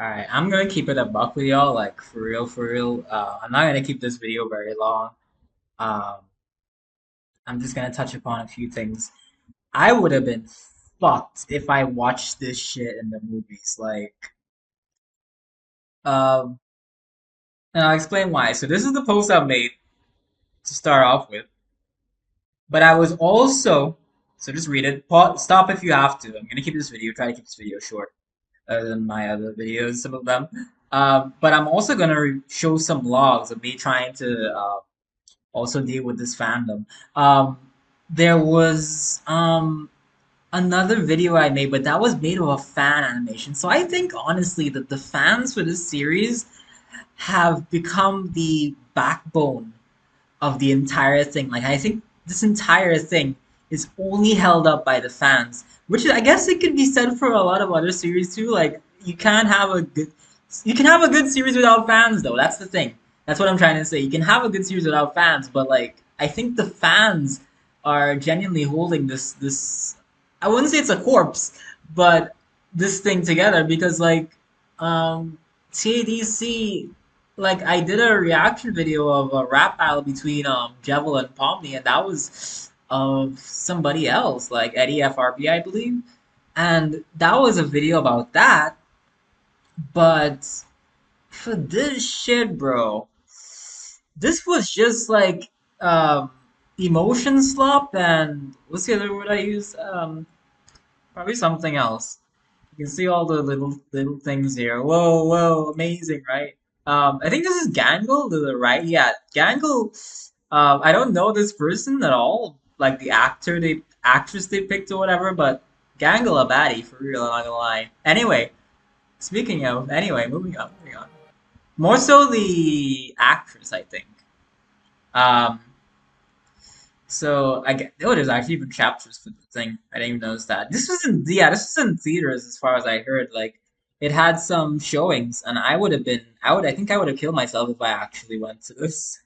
Alright, I'm gonna keep it a buck with y'all, like for real, for real. I'm not gonna keep this video very long. Um, I'm just gonna touch upon a few things. I would have been fucked if I watched this shit in the movies. Um, and I'll explain why. So this is the post I made to start off with, but I was also, so just read it. Stop if you have to. I'm gonna keep this video, try to keep this video short, other than my other videos, some of them. But I'm also gonna show some logs of me trying to also deal with this fandom. Um, there was another video I made, but that was made of a fan animation. So I think honestly that the fans for this series have become the backbone of the entire thing. Like I think this entire thing is only held up by the fans, which I guess it could be said for a lot of other series too. Like you can have a good series without fans though. That's the thing. That's what I'm trying to say. You can have a good series without fans, but like I think the fans are genuinely holding this. I wouldn't say it's a corpse, but this thing together because um TADC, like I did a reaction video of a rap battle between Jevil and Pomni, and that was of somebody else, like Eddie FRB, I believe. And that was a video about that. But for this shit, bro, this was just like um emotion slop and what's the other word I use? Probably something else. You can see all the little things here. Whoa, whoa, amazing, right? I think this is Gangle to the right. Yeah, Gangle. I don't know this person at all, like the actress they picked or whatever, but Gangle a baddie for real. I'm not gonna lie. Anyway, moving on, moving on. More so the actress, I think. Um, so I get, oh, there's actually even chapters for the thing. I didn't even notice that. This was in theaters as far as I heard. Like it had some showings, and I think I would have killed myself if I actually went to this,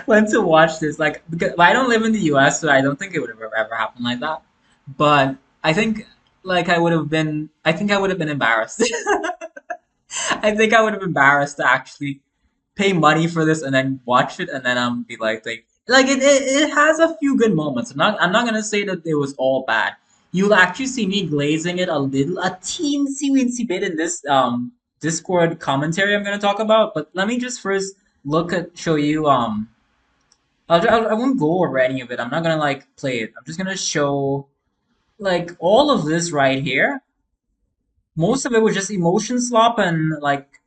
went to watch this. Like because I don't live in the U.S., so I don't think it would have ever happened like that. But I think I think I would have been embarrassed. I think I would have been embarrassed to actually pay money for this and then watch it and then be like it has a few good moments. I'm not gonna say that it was all bad. You'll actually see me glazing it a teensy weensy bit in this Discord commentary I'm gonna talk about. But let me just first show you I won't go over any of it. I'm not gonna like play it. I'm just gonna show like all of this right here. Most of it was just emotion slop and like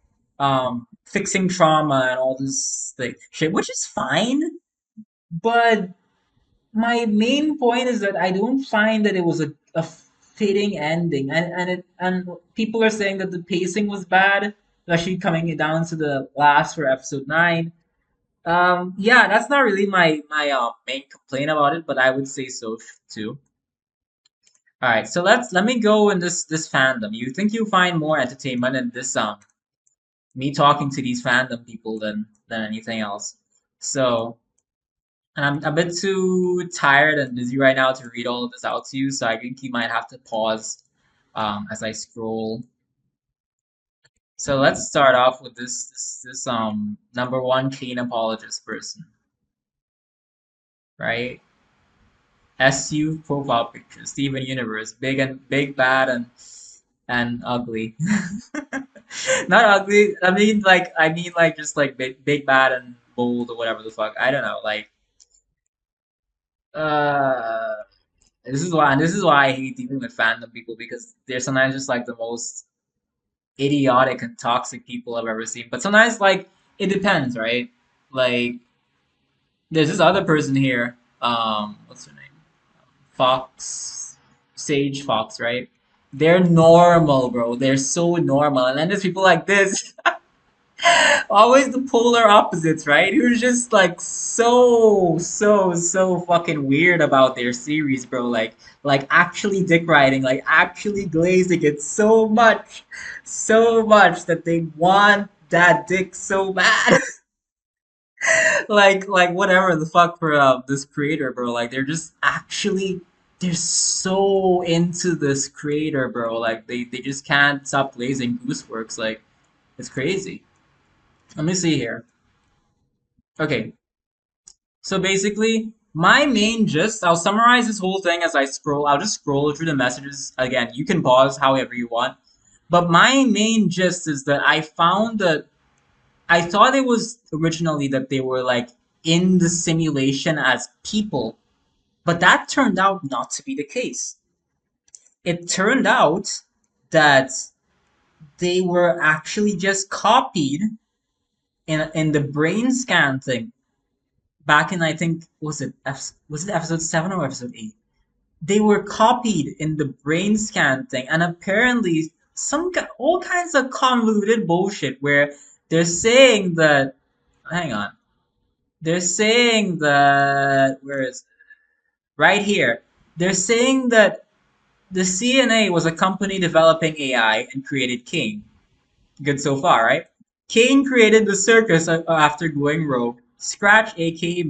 fixing trauma and all this like shit, which is fine. But my main point is that I don't find that it was a fitting ending, and people are saying that the pacing was bad, especially coming down to the last for episode 9. Yeah, that's not really my main complaint about it, but I would say so too. All right, so let me go in this fandom. You think you'll find more entertainment in this me talking to these fandom people than anything else. So, and I'm a bit too tired and busy right now to read all of this out to you, so I think you might have to pause as I scroll. So let's start off with this number one clean apologist person, right? SU profile picture, Steven Universe, big bad and ugly. Not ugly. I mean like just like big bad and bold or whatever the fuck. I don't know. Like uh this is why I hate dealing with fandom people because they're sometimes just like the most idiotic and toxic people I've ever seen. But sometimes like it depends, right? Like there's this other person here. What's her name? Fox, Sage Fox, right? They're normal, bro. They're so normal. And then there's people like this, always the polar opposites, right? Who's just like so fucking weird about their series, bro. Like actually dick riding, like actually glazing it so much that they want that dick so bad. Like whatever the fuck for this creator, bro. Like they're just actually they're so into this creator, bro. Like they just can't stop glazing Gooseworks. Like it's crazy. Let me see here. Okay, so basically, my main gist, I'll summarize this whole thing as I scroll. I'll just scroll through the messages again. You can pause however you want. But my main gist is that I found that I thought it was originally that they were like in the simulation as people, but that turned out not to be the case. It turned out that they were actually just copied in the brain scan thing back in, I think, was it episode 7 or episode 8? They were copied in the brain scan thing, and apparently all kinds of convoluted bullshit where they're saying that, hang on, they're saying that, where is, right here, they're saying that the CNA was a company developing AI and created King. Good so far, right? Kane created the circus after going rogue. Scratch, aka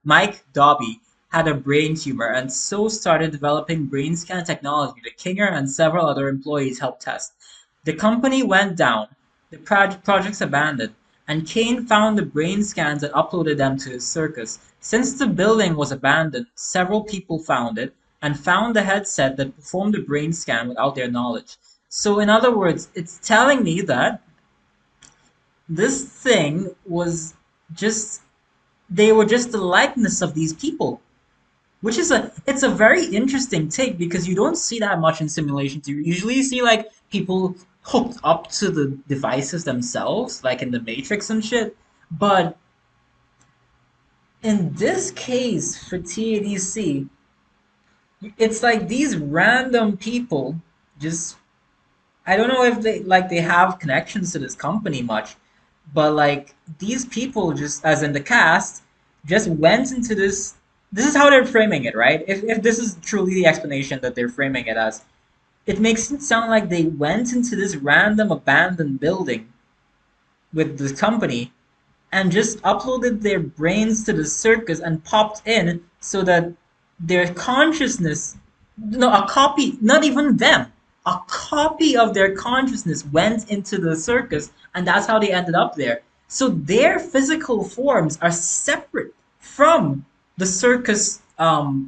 Mike Dobby, had a brain tumor and so started developing brain scan technology that Kinger and several other employees helped test. The company went down, the projects abandoned, and Kane found the brain scans and uploaded them to his circus. Since the building was abandoned, several people found it and found the headset that performed the brain scan without their knowledge. So, in other words, it's telling me that this thing was just they were just the likeness of these people, which is a it's a very interesting take because you don't see that much in simulations. You usually see like people hooked up to the devices themselves, like in the Matrix and shit. But in this case for TADC, it's like these random people just I don't know if they have connections to this company much, but like these people just as in the cast just went into this is how they're framing it, right? If this is truly the explanation that they're framing it as, it makes it sound like they went into this random abandoned building with the company and just uploaded their brains to the circus and popped in so that their consciousness, no, a copy, not even them, a copy of their consciousness went into the circus, and that's how they ended up there. So their physical forms are separate from the circus, what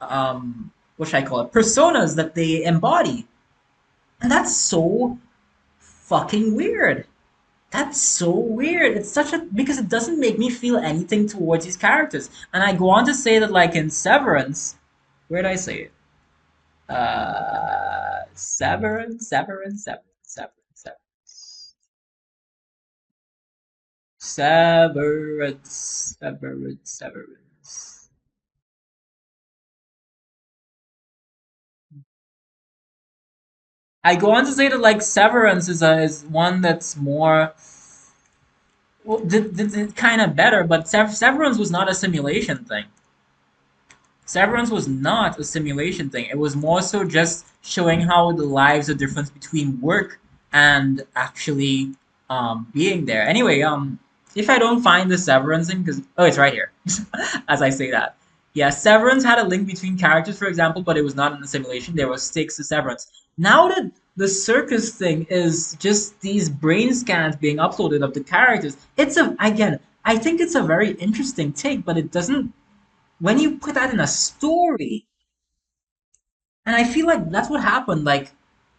should I call it, personas that they embody. And that's so fucking weird. That's so weird. It's such a because it doesn't make me feel anything towards these characters. And I go on to say that, like in Severance, where did I say it? Severance, Severance. I go on to say that like Severance is one that's more well, kind of better, but Severance was not a simulation thing. Severance was not a simulation thing. It was more so just showing how the lives are difference between work and actually being there. Anyway, if I don't find the Severance thing, because oh, it's right here, as I say that. Yeah, Severance had a link between characters, for example, but it was not in the simulation. There was stakes to Severance. Now that the circus thing is just these brain scans being uploaded of the characters, it's a again. I think it's a very interesting take, but it doesn't when you put that in a story, and I feel like that's what happened. Like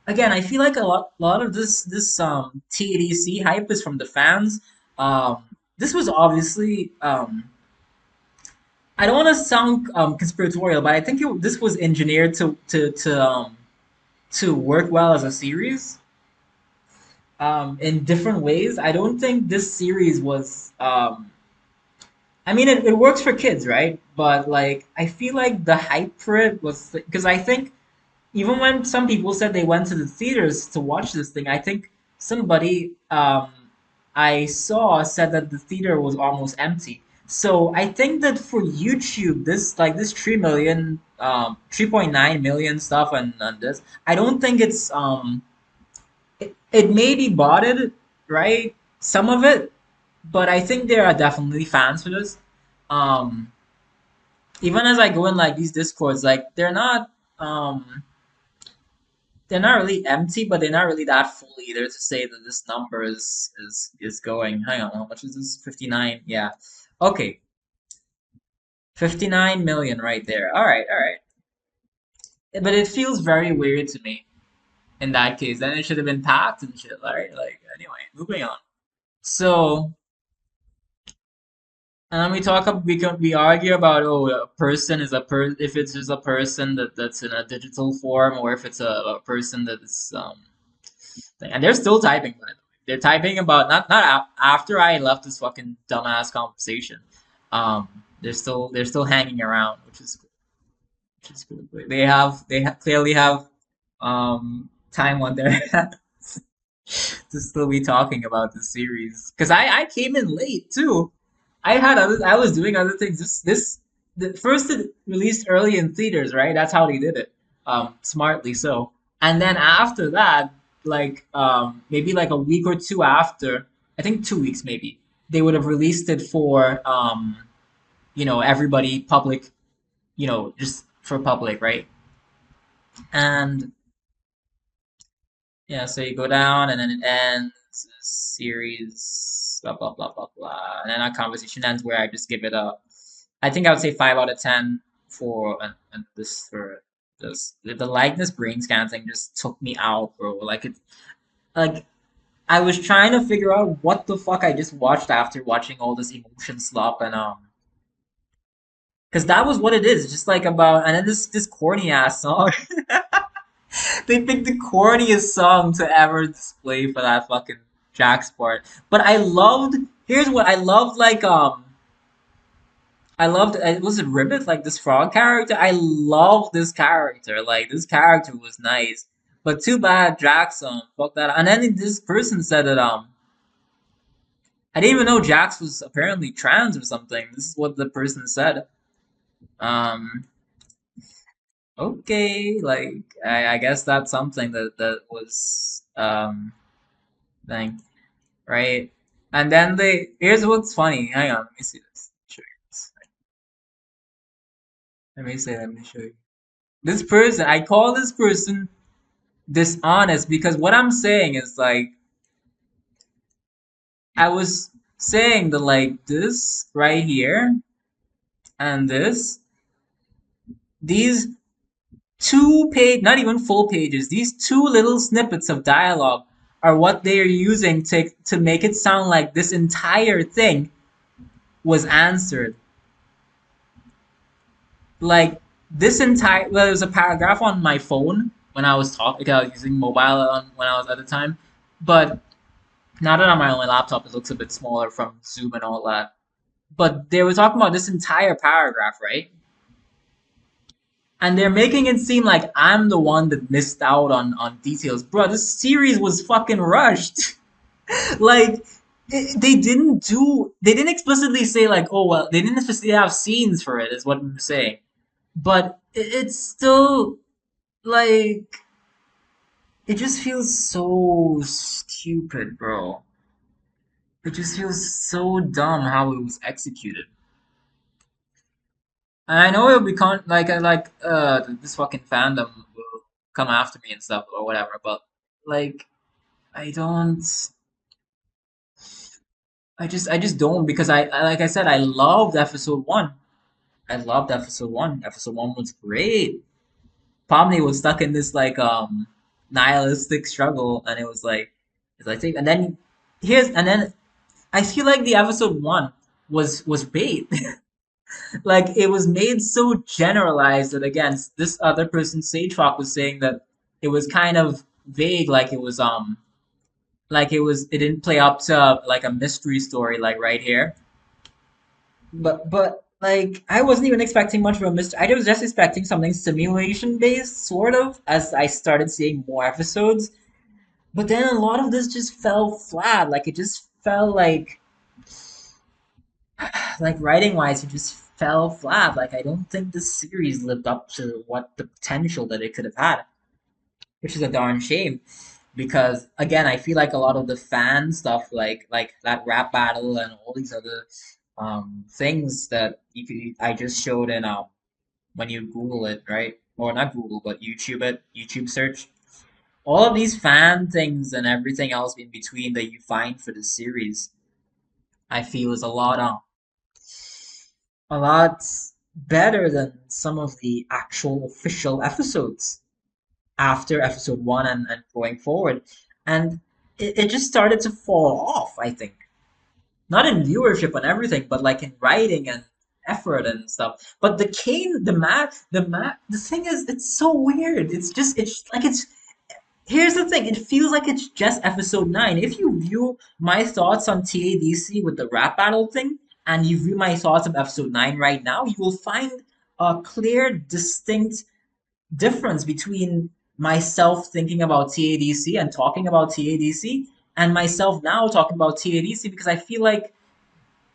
again, I feel like a lot of this TDC hype is from the fans. This was obviously I don't want to sound conspiratorial, but I think this was engineered to work well as a series in different ways. I don't think this series was I mean, it works for kids, right? But like, I feel like the hype for it was because I think even when some people said they went to the theaters to watch this thing, I think somebody I saw said that the theater was almost empty. So I think that for YouTube, this 3 million, 3.9 million stuff on this, I don't think it may be botted, right? Some of it, but I think there are definitely fans for this. Um, even as I go in like these discords, like um they're not really empty, but they're not really that full either to say that this number is going. Hang on, how much is this? 59. Yeah. Okay. 59 million right there. All right, all right. But it feels very weird to me in that case. Then it should have been packed and shit, right? Like anyway, moving on. So, and then we argue about, oh, a person is a if it's just a person that's in a digital form, or if it's a person that's thing. And they're still typing, by the way. They're typing about not after I left this fucking dumbass conversation. They're still hanging around, which is cool. Clearly have time on their hands to still be talking about the series. Because I came in late too. I was doing other things. The first it released early in theaters, right? That's how they did it. Smartly so. And then after that, like maybe like a week or two after, I think 2 weeks maybe, they would have released it for everybody public, just for public, right? And yeah, so you go down and then it ends series blah blah blah blah blah. And then our conversation ends where I just give it a I think I would say 5 out of 10 for and this for this the likeness brain scan thing just took me out, bro. Like I was trying to figure out what the fuck I just watched after watching all this emotion slop and because that was what it is, just like about and then this corny ass song. They picked the corniest song to ever display for that fucking Jack's part. But I loved. Here's what I loved. Like I loved. Was it Ribbit? Like this frog character. I loved this character. Like this character was nice. But too bad Jax fuck that. And then this person said that I didn't even know Jax was apparently trans or something. This is what the person said. Um. Okay. Like I guess that's something that was thing. Right? And then here's what's funny. Hang on, let me see this. Show you this. Let me show you. This person, I call this person dishonest because what I'm saying is like I was saying that like this right here and these 2 page, not even full pages, these two little snippets of dialogue are what they are using to make it sound like this entire thing was answered. Like this entire well, there was a paragraph on my phone when I was talking. I was using mobile when I was at the time, but now that I'm on my own laptop, it looks a bit smaller from Zoom and all that. But they were talking about this entire paragraph, right? And they're making it seem like I'm the one that missed out on details. Bro, this series was fucking rushed. Like they didn't explicitly say like, oh well, they didn't explicitly have scenes for it, is what I'm saying. But it's still like it just feels so stupid, bro. It just feels so dumb how it was executed. And I know it'll become this fucking fandom will come after me and stuff or whatever, but like I don't I just don't because like I said I loved episode 1. I loved episode 1. Episode 1 was great. Pomni was stuck in this like nihilistic struggle and it was like it's like and then I feel like the episode 1 was bait. Like it was made so generalized that again this other person Sage Talk was saying that it was kind of vague, like it didn't play up to like a mystery story like right here. But like I wasn't even expecting much of a mystery. I was just expecting something simulation based, sort of, as I started seeing more episodes. But then a lot of this just fell flat. Like it just felt like writing wise, it just fell flat. Like I don't think this series lived up to what the potential that it could have had, which is a darn shame. Because again, I feel like a lot of the fan stuff, like that rap battle and all these other things that I just showed in when you Google it, right? Or not Google, but YouTube it, YouTube search. All of these fan things and everything else in between that you find for the series, I feel is a lot better than some of the actual official episodes after episode one and going forward. And it just started to fall off, I think. Not in viewership and everything, but like in writing and effort and stuff. But the thing is, it's so weird. It's like it's Here's the thing, it feels like it's just episode 9. If you view my thoughts on TADC with the rap battle thing, and you view my thoughts of episode 9 right now, you will find a clear, distinct difference between myself thinking about TADC and talking about TADC, and myself now talking about TADC, because I feel like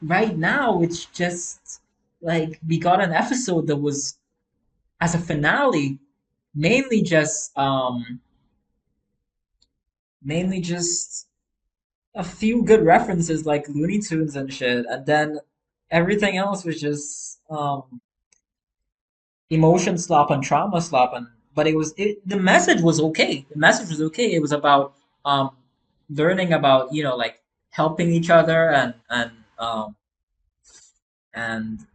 right now it's just like we got an episode that was, as a finale, mainly just mainly just a few good references like Looney Tunes and shit, and then everything else was just emotion slop and trauma slop. And but the message was okay. The message was okay. It was about um learning about, like, helping each other um and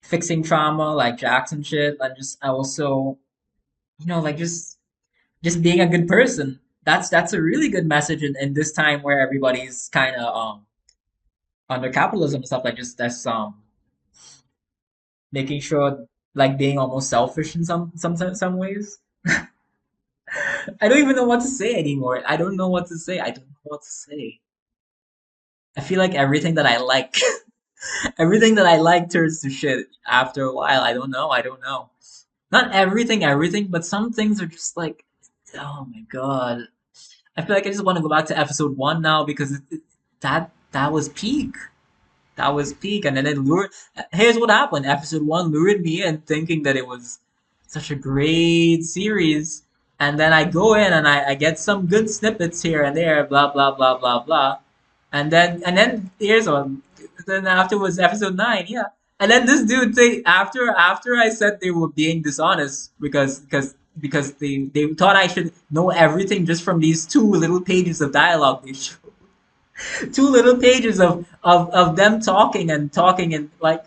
fixing trauma like Jackson shit, and just also, like, just being a good person. That's a really good message in this time where everybody's kind of under capitalism and stuff, like, just that's making sure, like, being almost selfish in some ways. I don't even know what to say anymore. I don't know what to say. I don't know what to say. I feel like everything that I like, everything that I like turns to shit after a while. I don't know. I don't know. Not everything, but some things are just like, oh my god. I feel like I just want to go back to episode one now, because that was peak. That was peak, and then it lured. Here's what happened: episode one lured me in, thinking that it was such a great series, and then I go in and I get some good snippets here and there, blah blah blah blah blah, and then here's one. Then afterwards, episode nine, yeah, and then this dude thing after I said they were being dishonest because they thought I should know everything just from these two little pages of dialogue they showed. Two little pages of them talking and, like,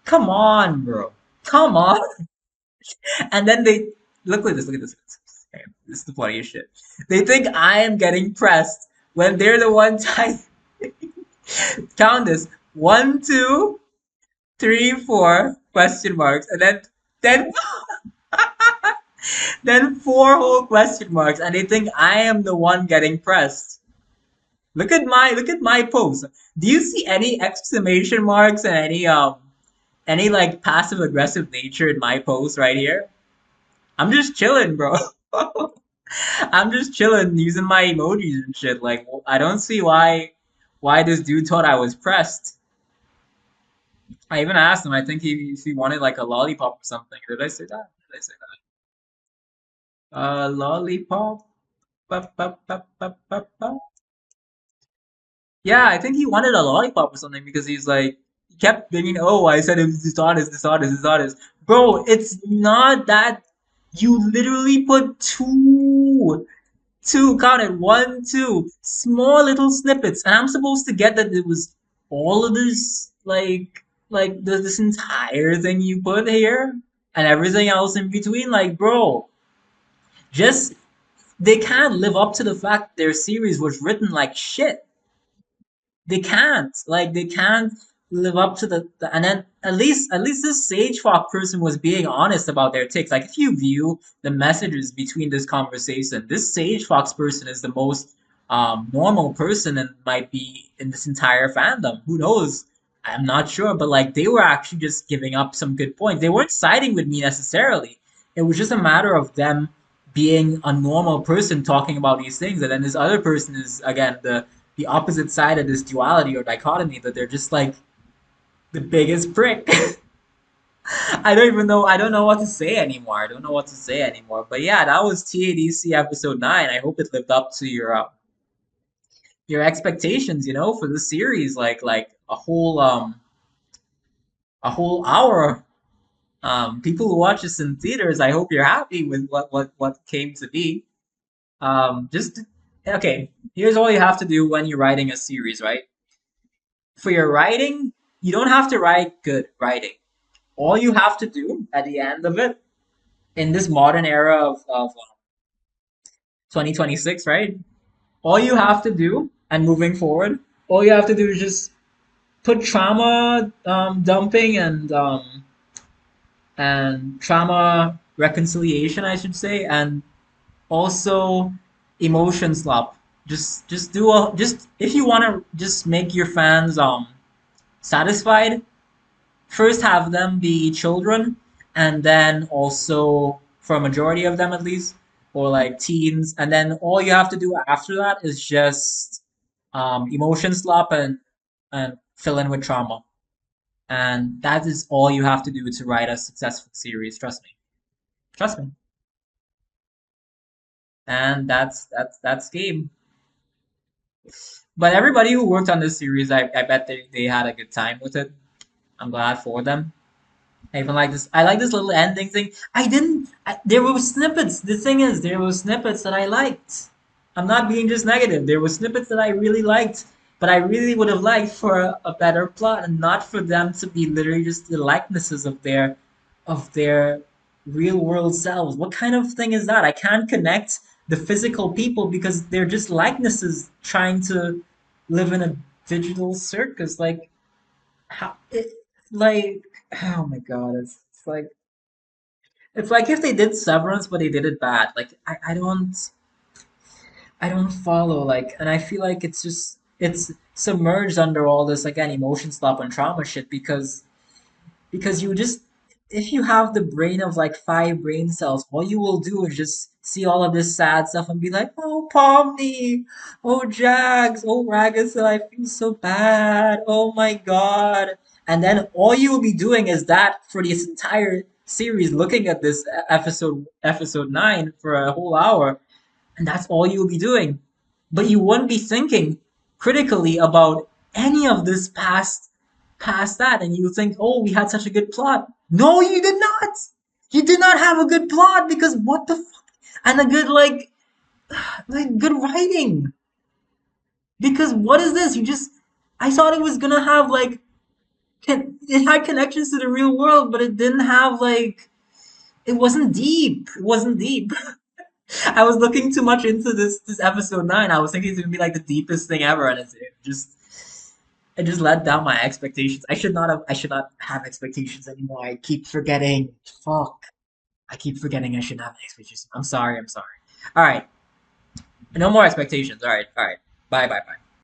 come on, bro, come on. And then they look at this. Okay, this is the funniest shit. They think I am getting pressed when they're the one time. Count this: one, two, three, four question marks, and then then four whole question marks, and they think I am the one getting pressed. Look at my post. Do you see any exclamation marks and any, like, passive aggressive nature in my post right here? I'm just chilling, bro. I'm just chilling using my emojis and shit. Like, I don't see why this dude thought I was pressed. I even asked him. I think if he wanted, like, a lollipop or something. Did I say that? Did I say that? Lollipop. Ba, ba, ba, ba, ba, ba. Yeah, I think he wanted a lollipop or something, because he's like, he kept thinking, oh, I said it was dishonest, dishonest, dishonest. Bro, it's not that. You literally put two, count it, one, two, small little snippets, and I'm supposed to get that it was all of this, like this entire thing you put here, and everything else in between. Like, bro, just they can't live up to the fact their series was written like shit. They can't live up to and then at least this Sage Fox person was being honest about their takes. Like, if you view the messages between this conversation, this Sage Fox person is the most normal person and might be in this entire fandom. Who knows? I'm not sure, but, like, they were actually just giving up some good points. They weren't siding with me necessarily. It was just a matter of them being a normal person talking about these things, and then this other person is, again, the opposite side of this duality or dichotomy, that they're just like the biggest prick. I don't even know. I don't know what to say anymore. I don't know what to say anymore. But yeah, that was TADC episode 9. I hope it lived up to your expectations. For the series, like a whole a whole hour. People who watch this in theaters, I hope you're happy with what came to be. Just okay. Here's all you have to do when you're writing a series, right? For your writing, you don't have to write good writing. All you have to do at the end of it, in this modern era of 2026, right? All you have to do, and moving forward, all you have to do is just put trauma dumping and trauma reconciliation, I should say, and also emotion slop. Just do a just if you want to just make your fans satisfied, first have them be children, and then also for a majority of them at least, or like teens, and then all you have to do after that is just emotion slop and fill in with trauma. And that is all you have to do to write a successful series. Trust me. Trust me. And that's game. But everybody who worked on this series, I bet they had a good time with it. I'm glad for them. I even like this. I like this little ending thing. I didn't. There were snippets. The thing is, there were snippets that I liked. I'm not being just negative. There were snippets that I really liked, but I really would have liked for a better plot and not for them to be literally just the likenesses of their real world selves. What kind of thing is that? I can't connect the physical people because they're just likenesses trying to live in a digital circus. Like how it like oh my god, it's like if they did Severance but they did it bad. Like I don't follow like and I feel like it's submerged under all this again emotion slop and trauma shit because you just if you have the brain of like five brain cells, all you will do is just see all of this sad stuff and be like, "Oh, Pomni, oh Jags, oh Ragasil, I feel so bad. Oh my God!" And then all you will be doing is that for this entire series, looking at this episode 9 for a whole hour, and that's all you'll be doing. But you wouldn't be thinking critically about any of this past that, and you think, oh, we had such a good plot. No, you did not. You did not have a good plot because what the fuck? And a good like good writing. Because what is this? You just I thought it was gonna have like it had connections to the real world, but it didn't have like it wasn't deep. It wasn't deep. I was looking too much into this episode 9. I was thinking it's gonna be like the deepest thing ever, and it just let down my expectations. I should not have expectations anymore. I keep forgetting. Fuck. I keep forgetting I shouldn't have expectations. I'm sorry. I'm sorry. All right. No more expectations. All right. All right. Bye. Bye. Bye.